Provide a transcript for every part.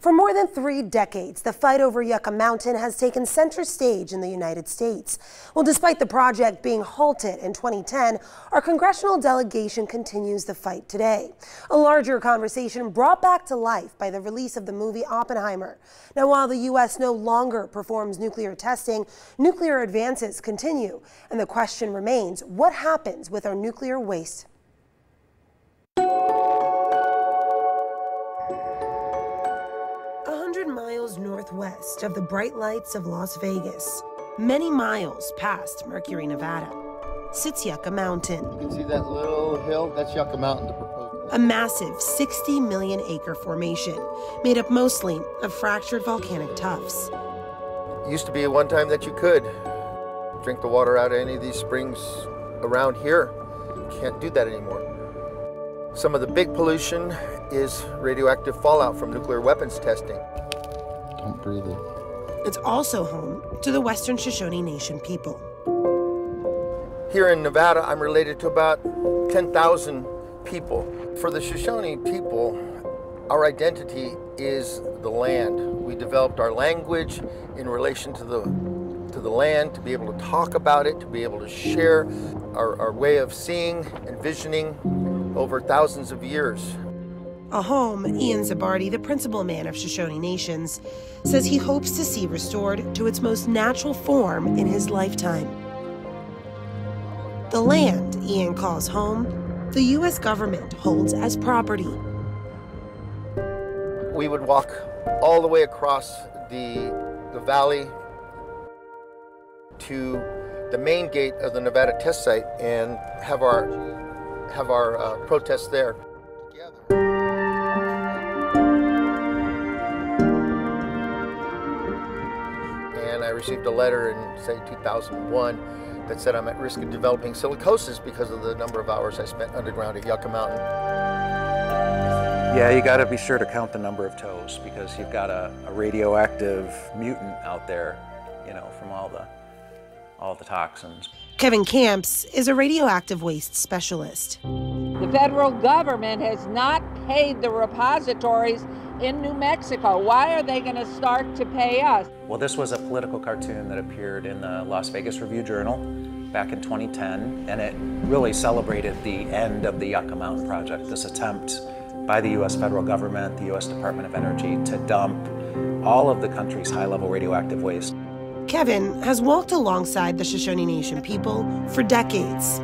For more than 3 decades, the fight over Yucca Mountain has taken center stage in the United States. Well, despite the project being halted in 2010, our congressional delegation continues the fight today. A larger conversation brought back to life by the release of the movie Oppenheimer. Now, while the U.S. no longer performs nuclear testing, nuclear advances continue, and the question remains, what happens with our nuclear waste? 100 miles northwest of the bright lights of Las Vegas, many miles past Mercury, Nevada, sits Yucca Mountain. You can see that little hill, that's Yucca Mountain, the proposed. A massive 60 million acre formation made up mostly of fractured volcanic tuffs. It used to be one time that you could drink the water out of any of these springs around here. You can't do that anymore. Some of the big pollution is radioactive fallout from nuclear weapons testing. Don't breathe it. It's also home to the Western Shoshone Nation people. Here in Nevada, I'm related to about 10,000 people. For the Shoshone people, our identity is the land. We developed our language in relation to the land, to be able to talk about it, to be able to share our way of seeing and visioning over thousands of years. A home Ian Zabardi, the principal man of Shoshone Nations, says he hopes to see restored to its most natural form in his lifetime. The land Ian calls home, the U.S. government holds as property. We would walk all the way across the valley to the main gate of the Nevada test site and have our protest there. And I received a letter in, say, 2001 that said I'm at risk of developing silicosis because of the number of hours I spent underground at Yucca Mountain. Yeah, you got to be sure to count the number of toes because you've got a radioactive mutant out there, you know, from all the toxins. Kevin Camps is a radioactive waste specialist. The federal government has not paid the repositories in New Mexico. Why are they going to start to pay us? Well, this was a political cartoon that appeared in the Las Vegas Review-Journal back in 2010, and it really celebrated the end of the Yucca Mountain project, this attempt by the U.S. federal government, the U.S. Department of Energy, to dump all of the country's high-level radioactive waste. Kevin has walked alongside the Shoshone Nation people for decades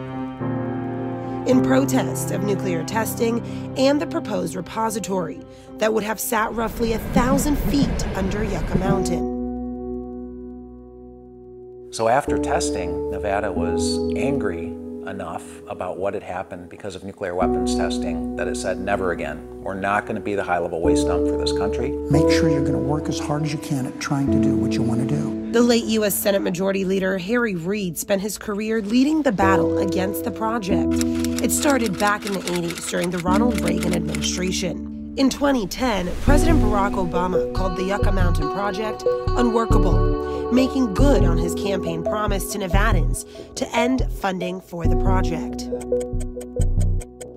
in protest of nuclear testing and the proposed repository that would have sat roughly 1,000 feet under Yucca Mountain. So after testing, Nevada was angry enough about what had happened because of nuclear weapons testing that it said, never again. We're not going to be the high-level waste dump for this country. Make sure you're going to work as hard as you can at trying to do what you want to do. The late U.S. Senate Majority Leader Harry Reid spent his career leading the battle against the project. It started back in the 80s during the Ronald Reagan administration. In 2010, President Barack Obama called the Yucca Mountain project unworkable, making good on his campaign promise to Nevadans to end funding for the project.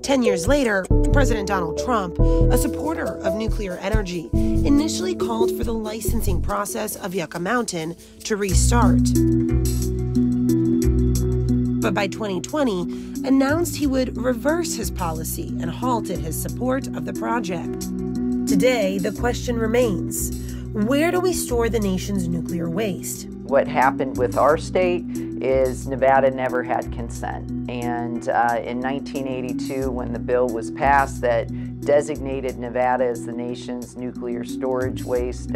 10 years later, President Donald Trump, a supporter of nuclear energy, initially called for the licensing process of Yucca Mountain to restart. But by 2020, announced he would reverse his policy and halted his support of the project. Today, the question remains, where do we store the nation's nuclear waste? What happened with our state is Nevada never had consent. And in 1982, when the bill was passed that designated Nevada as the nation's nuclear storage waste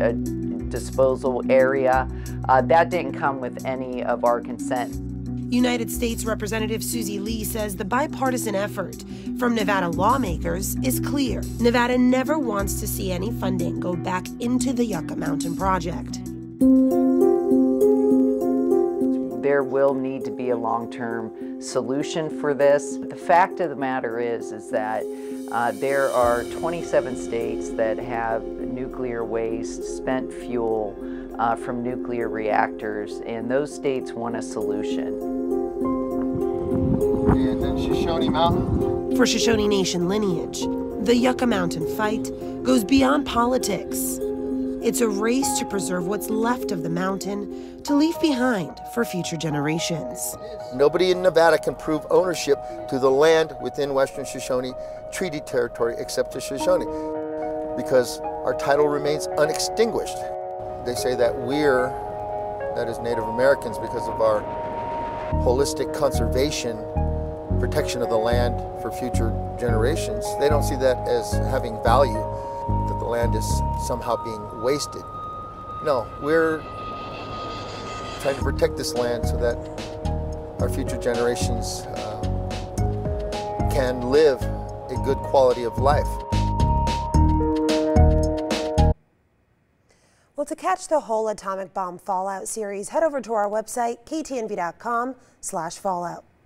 disposal area, that didn't come with any of our consent. United States Representative Susie Lee says the bipartisan effort from Nevada lawmakers is clear. Nevada never wants to see any funding go back into the Yucca Mountain project. There will need to be a long-term solution for this. The fact of the matter is that there are 27 states that have nuclear waste, spent fuel from nuclear reactors, and those states want a solution. And then Shoshone Mountain. For Shoshone Nation lineage, the Yucca Mountain fight goes beyond politics. It's a race to preserve what's left of the mountain to leave behind for future generations. Nobody in Nevada can prove ownership to the land within Western Shoshone treaty territory except the Shoshone, because our title remains unextinguished. They say that we're, that is Native Americans, because of our holistic conservation, protection of the land for future generations, they don't see that as having value, that the land is somehow being wasted. No, we're trying to protect this land so that our future generations can live a good quality of life. Well, to catch the whole atomic bomb fallout series, head over to our website, ktnv.com/fallout.